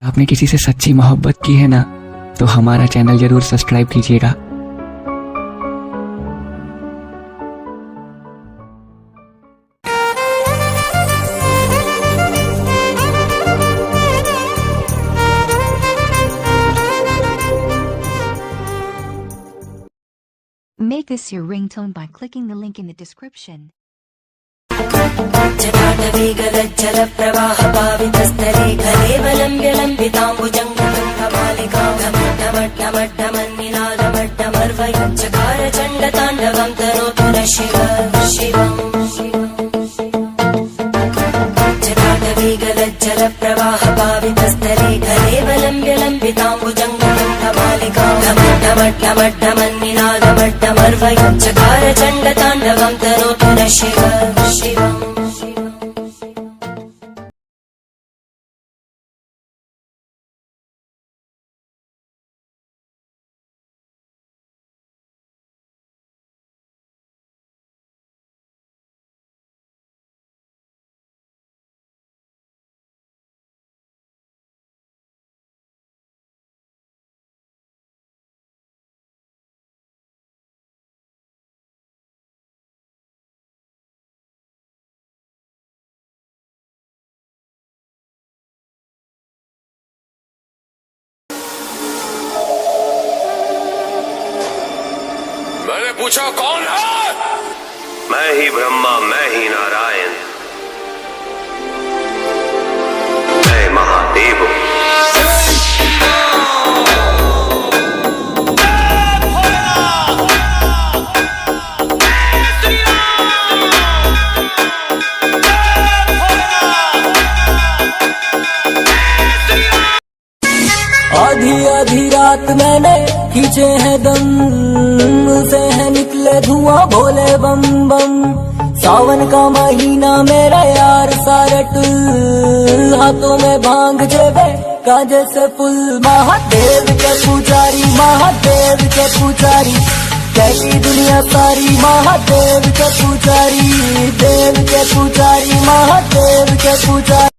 आपने किसी से सच्ची मोहब्बत की है ना, तो हमारा चैनल जरूर सब्सक्राइब कीजिएगा। Make this your ringtone by clicking the link in the description. जटाटवीगलज्जलप्रवाहपावितस्थले कलेवलम्ब्यलम्बिताम्बुजङ्गमलिकामट्टमट्टमट्टमन्निनादमट्टमर्वयुच्चकार चण्डताण्डवं तनोतु न शिव शिवम् जटाटवीगलज्जलप्रवाहपावितस्थले कलेवलम्ब्यलम्बिताम्बुजङ्गमलिकामट्टमट्टमट्टमन्निनादमट्टमर्वयुच्चकार चण्डताण्डवं तनोतु न शिव शिवम् मैंने पूछा कौन है? मैं ही ब्रह्मा, मैं ही नारायण, मैं महादेव हूँ। आधी आधी रात मैंने खींचे हैं दम, से है निकले धुआं भोले बम बम। सावन का महीना मेरा यार सारट, हाथों में भांग जेबे कांजे से फुल। महादेव के पुजारी, महादेव के पुजारी, कैसी दुनिया सारी। महादेव के पुजारी, देव के पुजारी, महादेव के पुजारी।